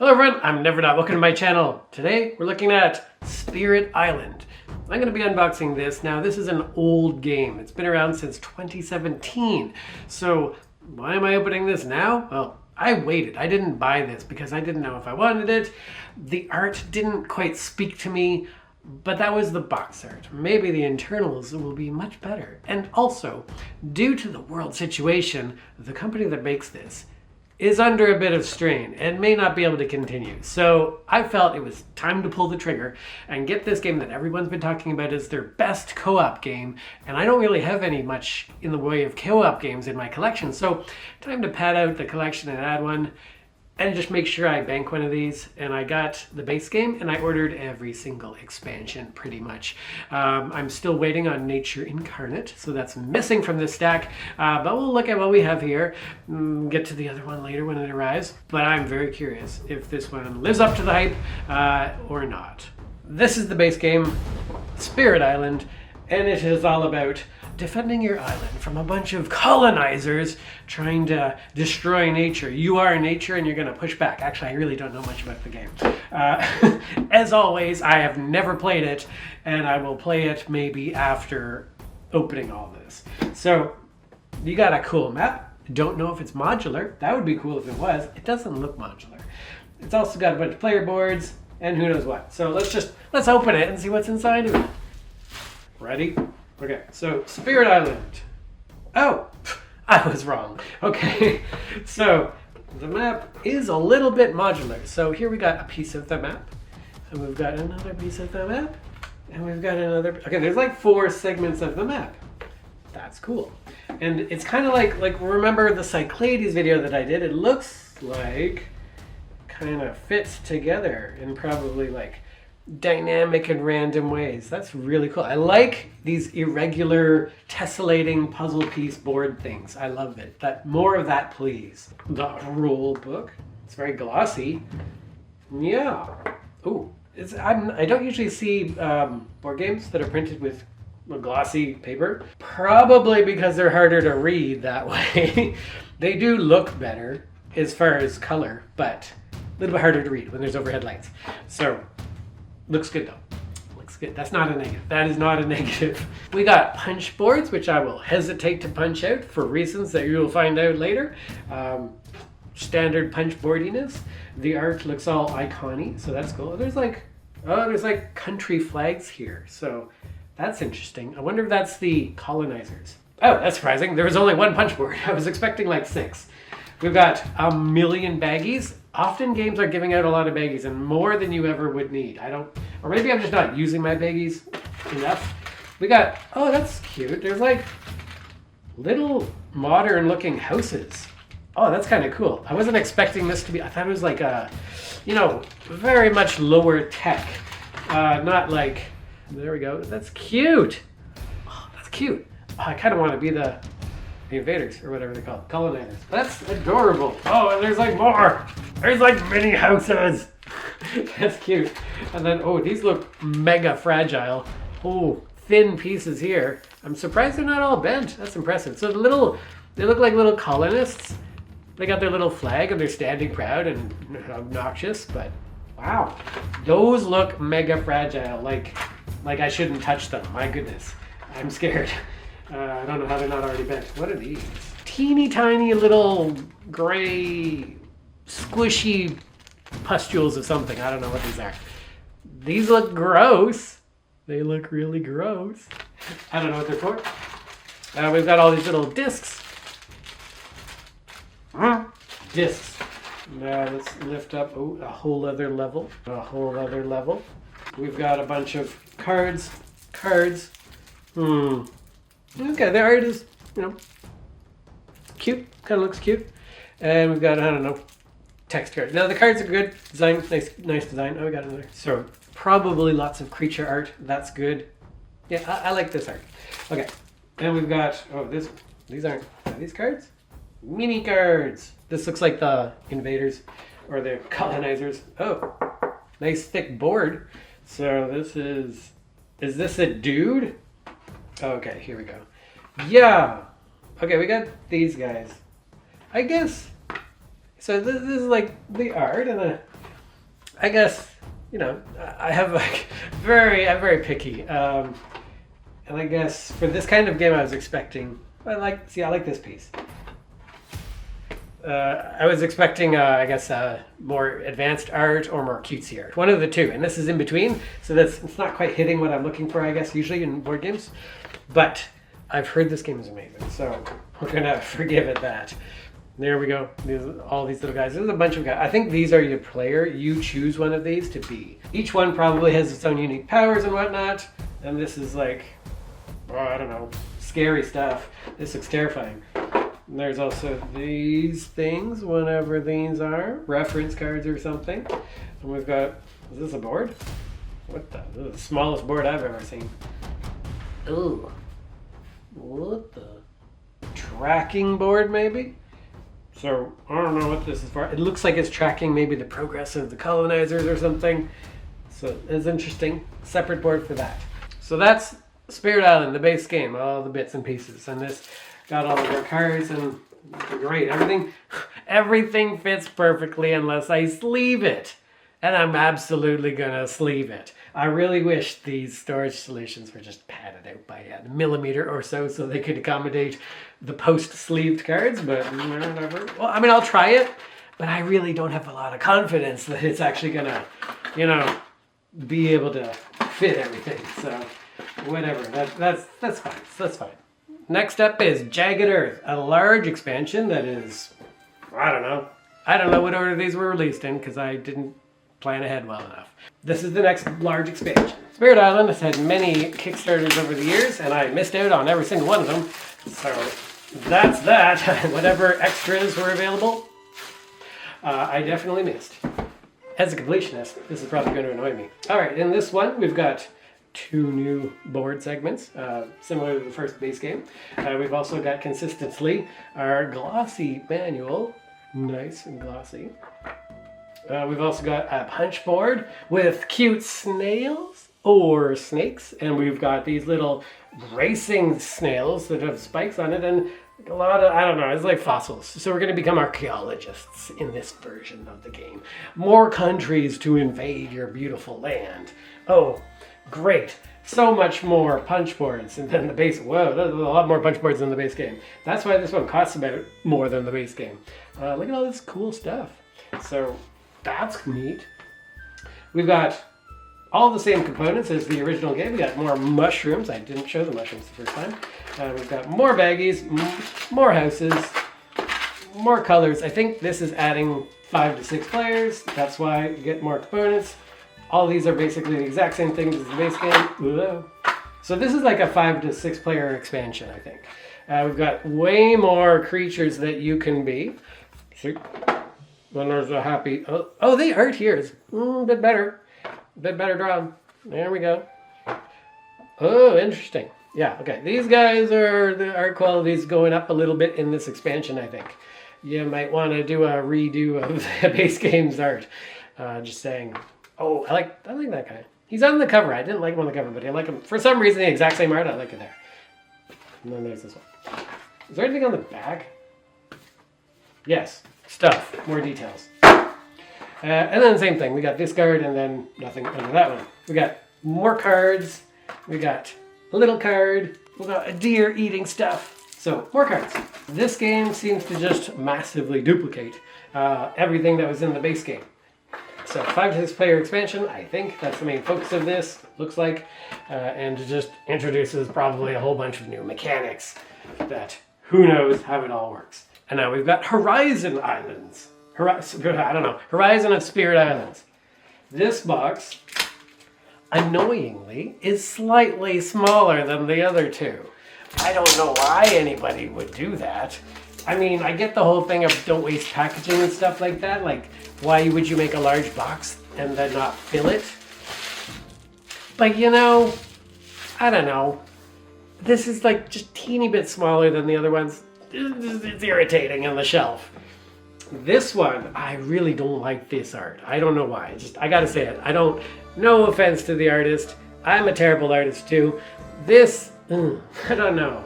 Hello everyone, I'm Never Not. Welcome to my channel. Today we're looking at Spirit Island. I'm going to be unboxing this. Now this is an old game. It's been around since 2017. So why am I opening this now? Well, I waited. I didn't buy this because I didn't know if I wanted it. The art didn't quite speak to me, but that was the box art. Maybe the internals will be much better. And also, due to the world situation, the company that makes this is under a bit of strain and may not be able to continue. So I felt it was time to pull the trigger and get this game that everyone's been talking about as their best co-op game. And I don't really have any much in the way of co-op games in my collection. So time to pad out the collection and add one and just make sure I bank one of these. And I got the base game and I ordered every single expansion pretty much. I'm still waiting on Nature Incarnate, so that's missing from this stack. But we'll look at what we have here. Get to the other one later when it arrives. But I'm very curious if this one lives up to the hype or not. This is the base game, Spirit Island, and it is all about defending your island from a bunch of colonizers trying to destroy nature. You are nature and you're going to push back. Actually, I really don't know much about the game. As always, I have never played it, and I will play it maybe after opening all this. So, you got a cool map. Don't know if it's modular. That would be cool if it was. It doesn't look modular. It's also got a bunch of player boards and who knows what. So let's open it and see what's inside of it. Ready? Okay, so Spirit Island. Oh, I was wrong. Okay, so the map is a little bit modular. So here we got a piece of the map, and we've got another piece of the map, and we've got another. Okay, there's like 4 segments of the map. That's cool. And it's kind of like remember the Cyclades video that I did? It looks like kind of fits together in probably like dynamic and random ways. That's really cool. I like these irregular tessellating puzzle piece board things. I love it. More of that, please. The rule book. It's very glossy. Yeah. Ooh. I don't usually see board games that are printed with a glossy paper. Probably because they're harder to read that way. They do look better as far as color, but a little bit harder to read when there's overhead lights. So looks good though. Looks good. That's not a negative. That is not a negative. We got punch boards, which I will hesitate to punch out for reasons that you will find out later. Standard punch boardiness. The art looks all icon-y, so that's cool. There's like country flags here, so that's interesting. I wonder if that's the colonizers. Oh, that's surprising. There was only 1 punch board. I was expecting like 6. We've got a million baggies. Often games are giving out a lot of baggies and more than you ever would need. Or maybe I'm just not using my baggies enough. We got, oh, that's cute. There's like little modern looking houses. Oh, that's kind of cool. I wasn't expecting this to be, I thought it was like a, very much lower tech. Not like, there we go. That's cute. Oh, that's cute. Oh, I kind of want to be the Invaders, or whatever they call it, colonizers. That's adorable. Oh, and there's like more. There's like mini houses. That's cute. And then, oh, these look mega fragile. Oh, thin pieces here. I'm surprised they're not all bent. That's impressive. So they look like little colonists. They got their little flag and they're standing proud and obnoxious, but wow. Those look mega fragile, like I shouldn't touch them. My goodness. I'm scared. I don't know how they're not already bent. What are these? Teeny tiny little gray squishy pustules of something. I don't know what these are. These look gross. They look really gross. I don't know what they're for. We've got all these little discs. Discs. Now let's lift up a whole other level. A whole other level. We've got a bunch of cards. Okay, the art is, cute. Kind of looks cute. And we've got, I don't know, text cards. Now the cards are good. Design, nice design. Oh, we got another. So probably lots of creature art. That's good. Yeah, I like this art. Okay. And we've got, these are these cards? Mini cards. This looks like the Invaders or the colonizers. Oh, nice thick board. So this is this a dude? Okay, here we go. Yeah. Okay, we got these guys. I guess. So this is like the art, and I guess, you know, I have like I'm very picky. And I guess for this kind of game I was expecting, I like this piece. I was expecting, I guess, more advanced art or more cutesy art. One of the two, and this is in between, so it's not quite hitting what I'm looking for, I guess, usually in board games. But I've heard this game is amazing, so we're gonna forgive it that. There we go. All these little guys. There's a bunch of guys. I think these are your player. You choose one of these to be. Each one probably has its own unique powers and whatnot. And this is like, oh, I don't know, scary stuff. This looks terrifying. And there's also these things, whatever these are, reference cards or something. And we've got, is this a board? What the? This is the smallest board I've ever seen. Ooh. What the? Tracking board, maybe? So, I don't know what this is for. It looks like it's tracking maybe the progress of the colonizers or something. So, it's interesting. Separate board for that. So that's Spirit Island, the base game, all the bits and pieces. And this got all of our cards and great. Everything fits perfectly unless I sleeve it. And I'm absolutely gonna sleeve it. I really wish these storage solutions were just padded out by a millimeter or so they could accommodate the post-sleeved cards, but whatever. Well, I mean, I'll try it, but I really don't have a lot of confidence that it's actually gonna, you know, be able to fit everything. So, whatever. That's fine. That's fine. Next up is Jagged Earth, a large expansion that is, I don't know what order these were released in because I didn't plan ahead well enough. This is the next large expansion. Spirit Island has had many Kickstarters over the years, and I missed out on every single one of them. So that's that. Whatever extras were available, I definitely missed. As a completionist, this is probably going to annoy me. All right, in this one, we've got 2 new board segments, similar to the first base game. We've also got consistently our glossy manual, nice and glossy. We've also got a punch board with cute snails or snakes, and we've got these little racing snails that have spikes on it, and a lot of, I don't know, it's like fossils. So we're going to become archaeologists in this version of the game. More countries to invade your beautiful land. Oh, great. So much more punch boards than the base. Whoa, there's a lot more punch boards than the base game. That's why this one costs about more than the base game. Look at all this cool stuff. So that's neat. We've got all the same components as the original game. We got more mushrooms. I didn't show the mushrooms the first time. We've got more baggies, more houses, more colors. I think this is adding 5 to 6 players. That's why you get more components. All these are basically the exact same things as the base game. So this is like a 5 to 6 player expansion, I think. We've got way more creatures that you can be. See? When there's a happy... Oh, the art here is a bit better. A bit better drawn. There we go. Oh, interesting. Yeah, okay. These guys are... The art quality's going up a little bit in this expansion, I think. You might want to do a redo of the base game's art. Just saying. Oh, I like that guy. He's on the cover. I didn't like him on the cover, but I like him. For some reason, the exact same art, I like it there. And then there's this one. Is there anything on the back? Yes. Stuff. More details. And then same thing. We got this card and then nothing under that one. We got more cards. We got a little card. We got a deer eating stuff. So, more cards. This game seems to just massively duplicate everything that was in the base game. So 5 to 6 player expansion, I think that's the main focus of this, looks like. And it just introduces probably a whole bunch of new mechanics that who knows how it all works. And now we've got Horizon Islands. Horizon of Spirit Islands. This box, annoyingly, is slightly smaller than the other two. I don't know why anybody would do that. I mean, I get the whole thing of don't waste packaging and stuff like that. Like, why would you make a large box and then not fill it? But you know, I don't know. This is like just teeny bit smaller than the other ones. It's irritating on the shelf. This one, I really don't like this art. I don't know why. I gotta say it. No offense to the artist. I'm a terrible artist too. This, I don't know.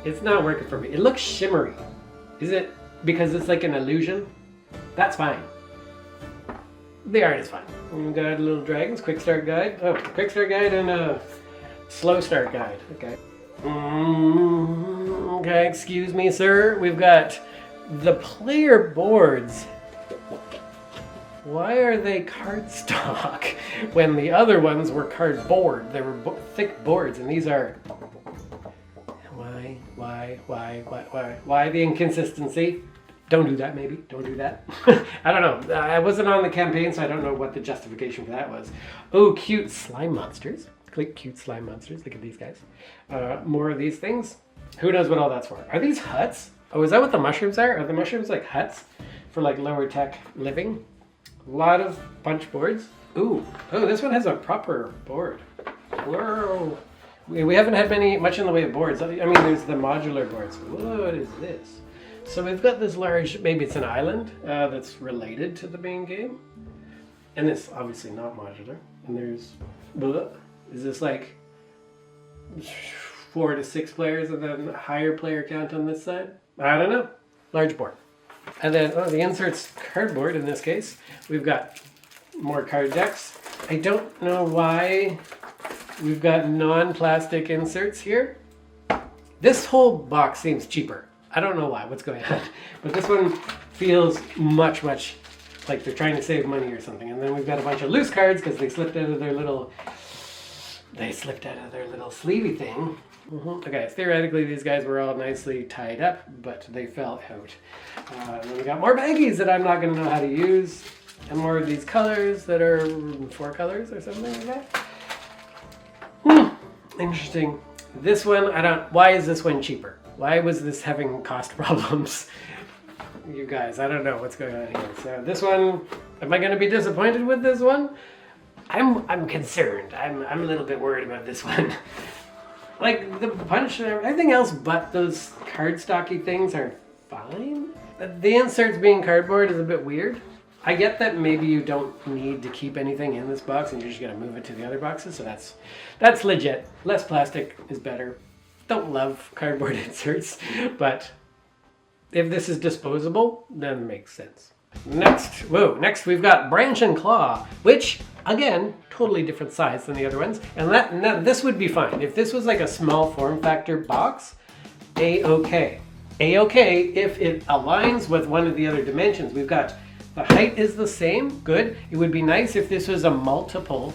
It's not working for me. It looks shimmery. Is it because it's like an illusion? That's fine. the art is fun. We've got little dragons, quick start guide. Oh, quick start guide and a slow start guide. Okay. Okay, excuse me, sir. We've got the player boards. Why are they cardstock when the other ones were cardboard? They were thick boards, and these are... Why the inconsistency? Don't do that, maybe. Don't do that. I don't know. I wasn't on the campaign, so I don't know what the justification for that was. Oh, cute slime monsters. Click cute slime monsters. Look at these guys. More of these things. Who knows what all that's for? Are these huts? Oh, is that what the mushrooms are? Are the mushrooms like huts for like lower tech living? A lot of punch boards. Ooh. Oh, this one has a proper board. Whoa. We haven't had much in the way of boards. I mean, there's the modular boards. What is this? So we've got this large, maybe it's an island that's related to the main game. And it's obviously not modular. And there's, is this like 4 to 6 players and then a higher player count on this side? I don't know. Large board. And then, the insert's cardboard in this case. We've got more card decks. I don't know why we've got non-plastic inserts here. This whole box seems cheaper. I don't know why, what's going on. But this one feels much like they're trying to save money or something. And then we've got a bunch of loose cards because they slipped out of their little sleevey thing. Okay, theoretically these guys were all nicely tied up, but they fell out. And then we got more baggies that I'm not going to know how to use. And more of these colors that are 4 colors or something like that. Interesting. This one, why is this one cheaper? Why was this having cost problems? You guys, I don't know what's going on here. So this one, am I going to be disappointed with this one? I'm concerned. I'm a little bit worried about this one. Like the punch and everything else but those cardstocky things are fine. The inserts being cardboard is a bit weird. I get that maybe you don't need to keep anything in this box and you're just gonna move it to the other boxes, so that's legit. Less plastic is better. Don't love cardboard inserts, but if this is disposable, then it makes sense. Next we've got Branch and Claw, which again, totally different size than the other ones. And this would be fine. If this was like a small form factor box, A-okay. A-okay if it aligns with one of the other dimensions. We've got the height is the same, good. It would be nice if this was a multiple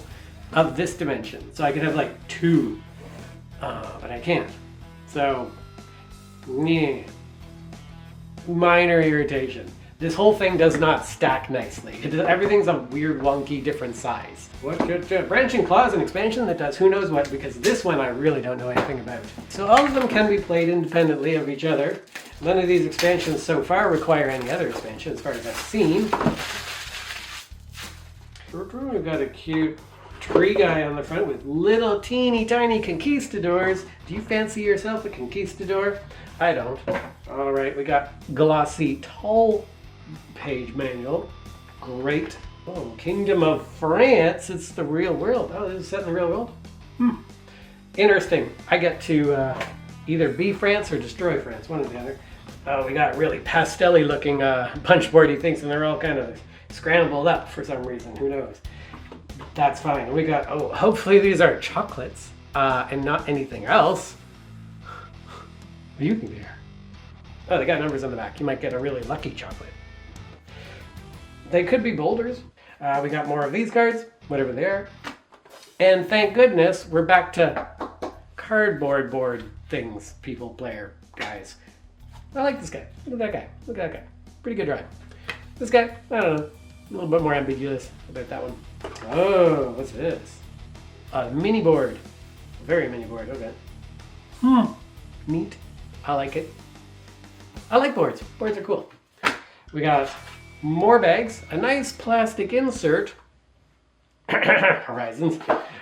of this dimension. So I could have like 2, but I can't. So, minor irritation. This whole thing does not stack nicely. Everything's a weird, wonky, different size. Branch and Claw is an expansion that does who knows what, because this one I really don't know anything about. So all of them can be played independently of each other. None of these expansions so far require any other expansion, as far as I've seen. We've got a cute tree guy on the front with little teeny tiny conquistadors. Do you fancy yourself a conquistador? I don't. All right, we got glossy tall page manual. Great. Oh, Kingdom of France. It's the real world. Oh, this is set in the real world? Interesting. I get to either be France or destroy France, one or the other. Oh, we got really pastel-y looking punch boardy things, and they're all kind of scrambled up for some reason. Who knows? That's fine. We got, hopefully these are chocolates and not anything else. What do you think they are? Oh, they got numbers on the back. You might get a really lucky chocolate. They could be boulders. We got more of these cards, whatever they are. And thank goodness we're back to cardboard board things, people, player, guys. I like this guy. Look at that guy. Look at that guy. Pretty good drawing. This guy, I don't know. A little bit more ambiguous about that one. Oh, what's this? A mini board. Very mini board, okay. Neat. I like it. I like boards. Boards are cool. We got more bags, a nice plastic insert, Horizons,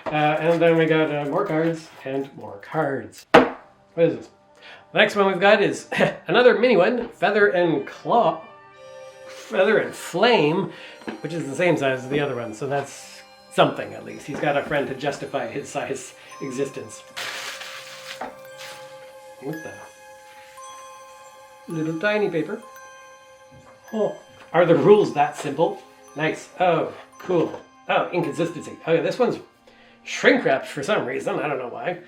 and then we got more cards and more cards. What is this? The next one we've got is another mini one, Feather and Flame, which is the same size as the other one, so that's something at least. He's got a friend to justify his size existence. What the? Little tiny paper. Oh, are the rules that simple? Nice. Oh, cool. Oh, inconsistency. Okay, this one's shrink wrapped for some reason. I don't know why.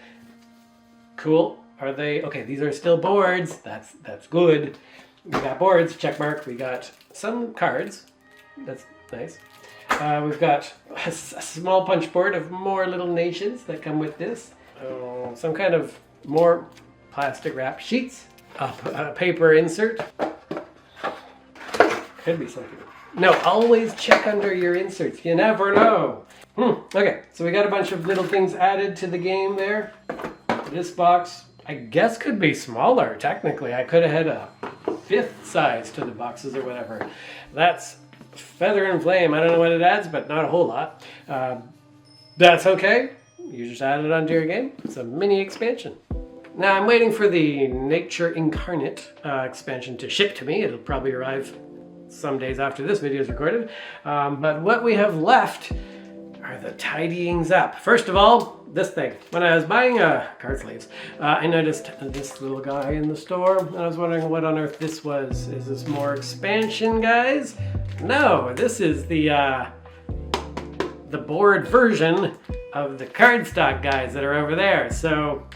Cool. Are they okay? These are still boards. That's good. We got boards. Check mark. We got some cards. That's nice. We've got a small punch board of more little nations that come with this. Some kind of more plastic wrap sheets. A paper insert. Could be something. No, always check under your inserts. You never know. Okay, so we got a bunch of little things added to the game there. This box, I guess, could be smaller, technically. I could have had a 5th size to the boxes or whatever. That's Feather and Flame. I don't know what it adds, but not a whole lot. That's okay. You just add it onto your game. It's a mini expansion. Now I'm waiting for the Nature Incarnate expansion to ship to me. It'll probably arrive some days after this video is recorded. But what we have left are the tidyings up. First of all, this thing. When I was buying card sleeves, I noticed this little guy in the store, and I was wondering what on earth this was. Is this more expansion, guys? No, this is the board version of the cardstock guys that are over there. So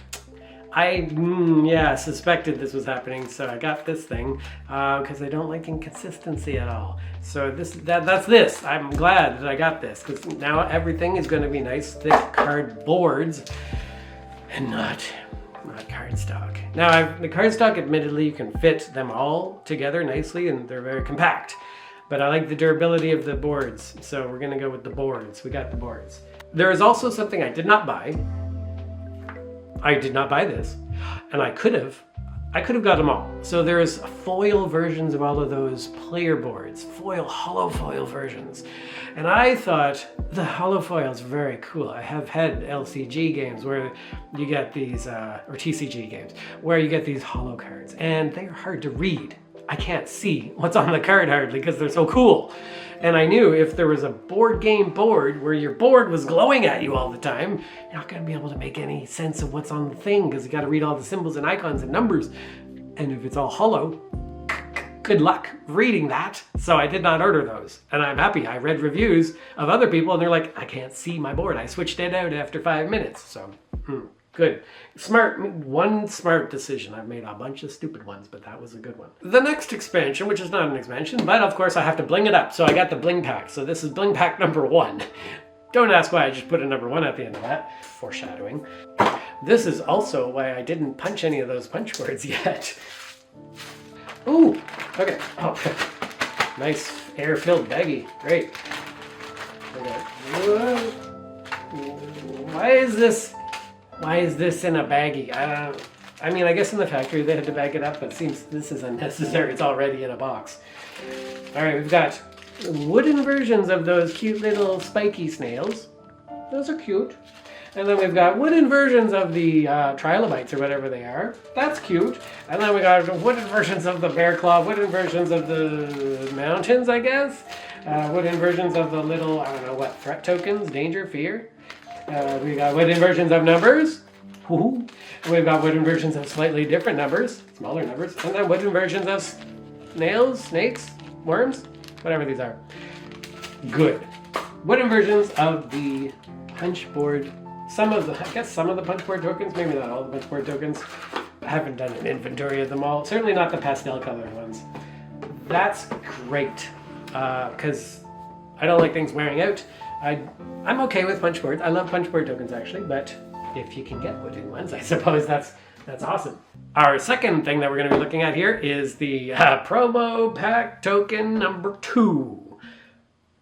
I suspected this was happening, so I got this thing because I don't like inconsistency at all. So that's this. I'm glad that I got this because now everything is going to be nice, thick cardboards and not cardstock. Now the cardstock, admittedly, you can fit them all together nicely and they're very compact. But I like the durability of the boards, so we're going to go with the boards. We got the boards. There is also something I did not buy. I did not buy this, and I could have got them all. So there's foil versions of all of those player boards, hollow foil versions. And I thought the hollow foil is very cool. I have had LCG games where you get these, or TCG games, where you get these hollow cards, and they're hard to read. I can't see what's on the card hardly because they're so cool. And I knew if there was a board game board where your board was glowing at you all the time, you're not going to be able to make any sense of what's on the thing because you got to read all the symbols and icons and numbers. And if it's all hollow, good luck reading that. So I did not order those. And I'm happy. I read reviews of other people and they're like, I can't see my board. I switched it out after 5 minutes. So, good. One smart decision. I've made a bunch of stupid ones, but that was a good one. The next expansion, which is not an expansion, but of course I have to bling it up. So I got the Bling Pack. So this is Bling Pack number 1. Don't ask why I just put a number 1 at the end of that. Foreshadowing. This is also why I didn't punch any of those punch boards yet. Ooh, okay. Oh, nice air-filled baggie. Great. Okay. Why is this in a baggie? I mean, I guess in the factory they had to bag it up, but it seems this is unnecessary. It's already in a box. All right, we've got wooden versions of those cute little spiky snails. Those are cute. And then we've got wooden versions of the trilobites or whatever they are. That's cute. And then we got wooden versions of the bear claw, wooden versions of the mountains, I guess. Wooden versions of the little, I don't know what, threat tokens, danger, fear. We got wooden versions of numbers. Woohoo. We've got wooden versions of slightly different numbers, smaller numbers. And then wooden versions of snails, snakes, worms, whatever these are. Good. Wooden versions of the punch board. I guess some of the punch board tokens, maybe not all the punch board tokens. I haven't done an inventory of them all. Certainly not the pastel colored ones. That's great, because I don't like things wearing out. I'm okay with punch boards. I love punch board tokens actually, but if you can get wooden ones, I suppose that's awesome. Our second thing that we're going to be looking at here is the promo pack token number 2.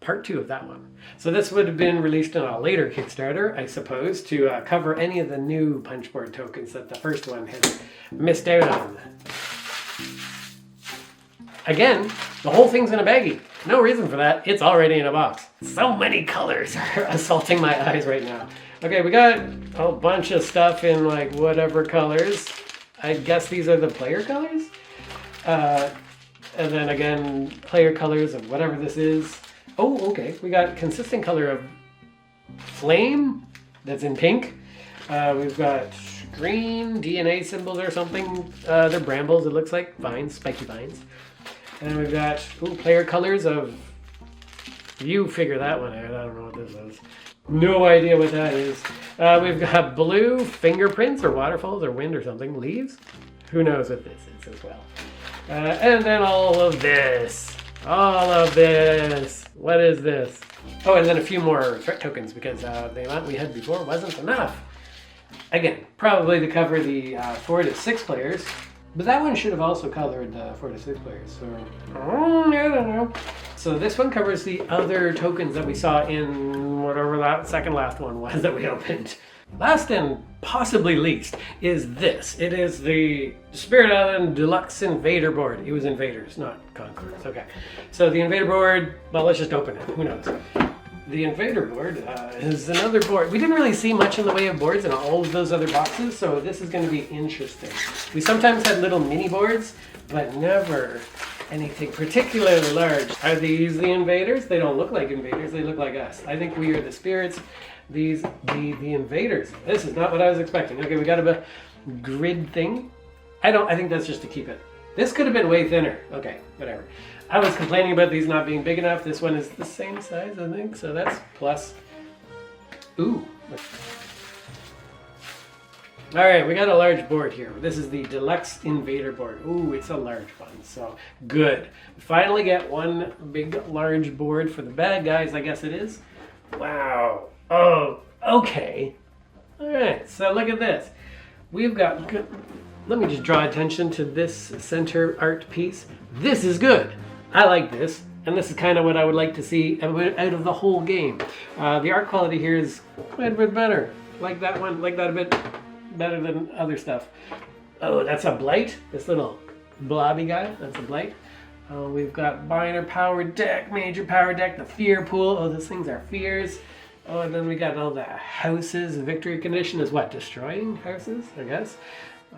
Part 2 of that one. So this would have been released on a later Kickstarter, I suppose, to cover any of the new punch board tokens that the first one has missed out on. Again, the whole thing's in a baggie. No reason for that. It's already in a box. So many colors are assaulting my eyes right now. Okay, we got a bunch of stuff in like whatever colors. I guess these are the player colors. And then again, player colors of whatever this is. Oh, okay. We got consistent color of flame that's in pink. We've got green DNA symbols or something. They're brambles, it looks like. Vines, spiky vines. And we've got player colors of You figure that one out. I don't know what this is. No idea what that is. We've got blue fingerprints or waterfalls or wind or something. Leaves? Who knows what this is as well. And then all of this. All of this. What is this? Oh, and then a few more threat tokens because the amount we had before wasn't enough. Again, probably to cover the 4 to 6 players. But that one should have also covered the 4 to 6 players. So, I don't know. So this one covers the other tokens that we saw in whatever that second last one was that we opened. Last and possibly least is this. It is the Spirit Island Deluxe Invader board. It was Invaders, not Conquerors. Okay. So the Invader board, well, let's just open it. Who knows? The Invader board is another board. We didn't really see much in the way of boards in all of those other boxes, so this is going to be interesting. We sometimes had little mini boards, but never anything particularly large. Are these the Invaders? They don't look like Invaders, they look like us. I think we are the spirits, these the Invaders. This is not what I was expecting. Okay, we got a grid thing. I think that's just to keep it. This could have been way thinner. Okay, whatever. I was complaining about these not being big enough. This one is the same size, I think, so that's plus. Ooh. All right, we got a large board here. This is the Deluxe Invader board. Ooh, it's a large one, so good. We finally get one big, large board for the bad guys, I guess it is. Wow. Oh, okay. All right, so look at this. We've got, let me just draw attention to this center art piece. This is good. I like this, and this is kind of what I would like to see out of the whole game. The art quality here is quite a bit better. Like that one, like that a bit better than other stuff. Oh, that's a blight. This little blobby guy, that's a blight. We've got minor power deck, major power deck, the fear pool. Oh, those things are fears. Oh, and then we got all the houses. Victory condition is what? Destroying houses, I guess.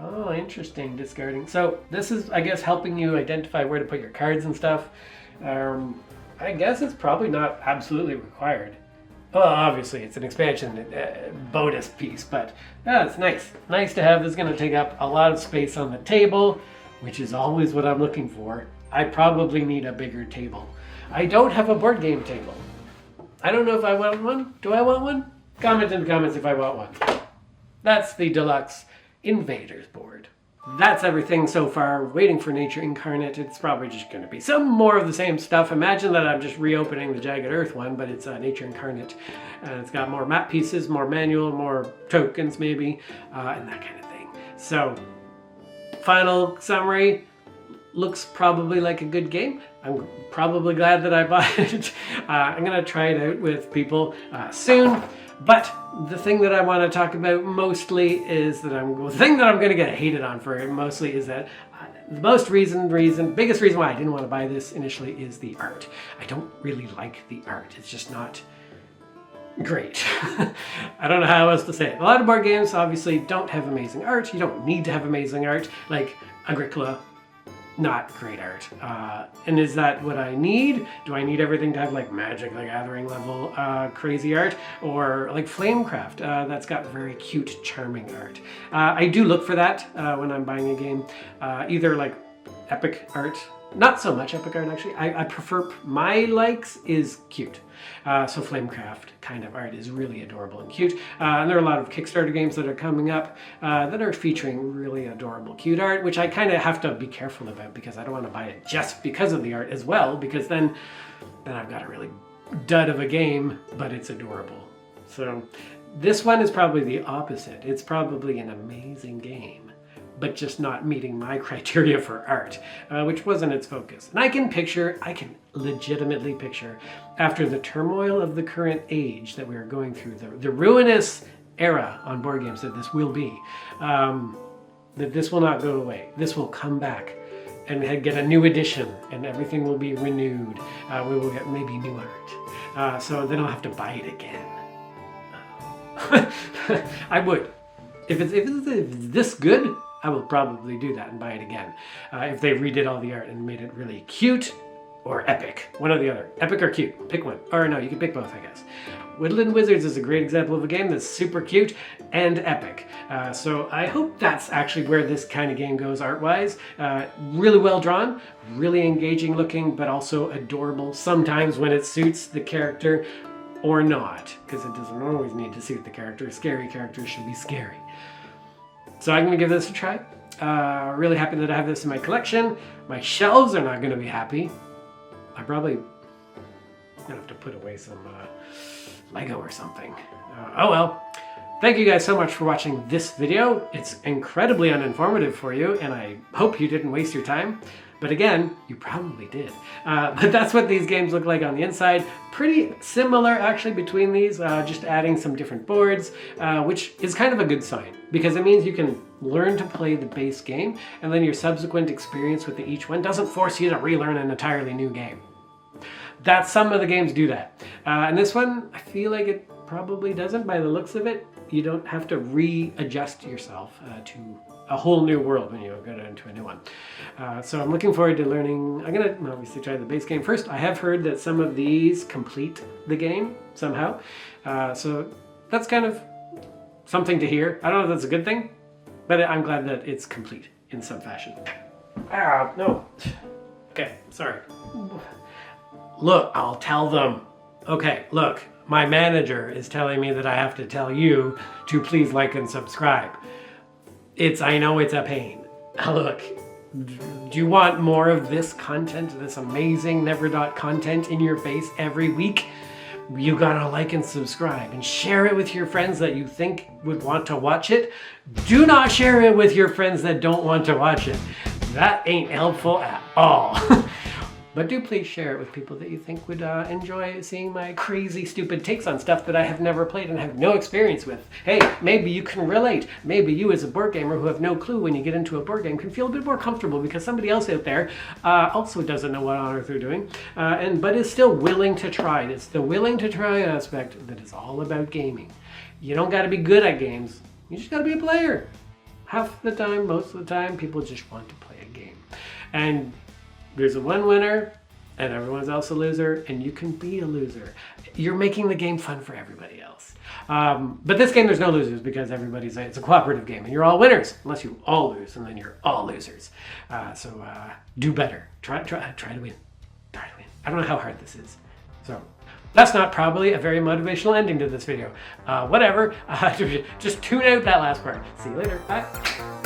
Oh, interesting, discarding. So this is, I guess, helping you identify where to put your cards and stuff. I guess it's probably not absolutely required. Well, obviously, it's an expansion bonus piece, but it's nice. Nice to have. This is going to take up a lot of space on the table, which is always what I'm looking for. I probably need a bigger table. I don't have a board game table. I don't know if I want one. Do I want one? Comment in the comments if I want one. That's the Deluxe Invaders board. That's everything so far. Waiting for Nature Incarnate. It's probably just going to be some more of the same stuff. Imagine that I'm just reopening the Jagged Earth one, but it's Nature Incarnate. And it's got more map pieces, more manual, more tokens maybe, and that kind of thing. So, final summary. Looks probably like a good game. I'm probably glad that I bought it. I'm going to try it out with people soon. But the thing that I want to talk about mostly is that the thing that I'm going to get hated on for mostly is that the biggest reason why I didn't want to buy this initially is the art. I don't really like the art. It's just not great. I don't know how else to say it. A lot of board games obviously don't have amazing art. You don't need to have amazing art, like Agricola. Not great art. And is that what I need? Do I need everything to have like Magic the Gathering level crazy art? Or like Flamecraft that's got very cute, charming art? I do look for that when I'm buying a game. Either like epic art, not so much epic art actually. I prefer, my likes is cute. So Flamecraft kind of art is really adorable and cute. And there are a lot of Kickstarter games that are coming up that are featuring really adorable, cute art, which I kind of have to be careful about because I don't want to buy it just because of the art as well, because then I've got a really dud of a game, but it's adorable. So this one is probably the opposite. It's probably an amazing game, but just not meeting my criteria for art, which wasn't its focus. And I can legitimately picture, after the turmoil of the current age that we are going through, the ruinous era on board games that this will be, that this will not go away. This will come back and get a new edition, and everything will be renewed. We will get maybe new art. So then I'll have to buy it again. I would. If it's this good, I will probably do that and buy it again. If they redid all the art and made it really cute, or epic. One or the other. Epic or cute. Pick one. Or no, you can pick both, I guess. Woodland Wizards is a great example of a game that's super cute and epic. So I hope that's actually where this kind of game goes art-wise. Really well drawn, really engaging looking, but also adorable sometimes when it suits the character or not, because it doesn't always need to suit the character. Scary characters should be scary. So I'm going to give this a try. Really happy that I have this in my collection. My shelves are not going to be happy. I'm probably going to have to put away some Lego or something. Oh well. Thank you guys so much for watching this video. It's incredibly uninformative for you, and I hope you didn't waste your time. But again, you probably did. But that's what these games look like on the inside. Pretty similar actually between these, just adding some different boards, which is kind of a good sign because it means you can learn to play the base game, and then your subsequent experience with each one doesn't force you to relearn an entirely new game. Some of the games do that. And this one, I feel like it probably doesn't by the looks of it. You don't have to readjust yourself to a whole new world when you go into a new one. So I'm looking forward to learning. I'm going to obviously try the base game first. I have heard that some of these complete the game somehow. So that's kind of something to hear. I don't know if that's a good thing, but I'm glad that it's complete in some fashion. Ah, no. Okay, sorry. Look, I'll tell them. Okay, look, my manager is telling me that I have to tell you to please like and subscribe. I know it's a pain. Look, do you want more of this content, this amazing Never content in your face every week? You gotta like and subscribe and share it with your friends that you think would want to watch it. Do not share it with your friends that don't want to watch it. That ain't helpful at all. But do please share it with people that you think would enjoy seeing my crazy, stupid takes on stuff that I have never played and have no experience with. Hey, maybe you can relate. Maybe you as a board gamer who have no clue when you get into a board game can feel a bit more comfortable because somebody else out there also doesn't know what on earth they're doing, but is still willing to try. It's the willing to try aspect that is all about gaming. You don't got to be good at games. You just got to be a player. Half the time, most of the time, people just want to play a game. And there's a one winner and everyone's else a loser, and you can be a loser. You're making the game fun for everybody else. But this game, there's no losers because it's a cooperative game and you're all winners unless you all lose, and then you're all losers. So do better. Try to win. Try to win. I don't know how hard this is. So that's not probably a very motivational ending to this video. Whatever. Just tune out that last part. See you later. Bye.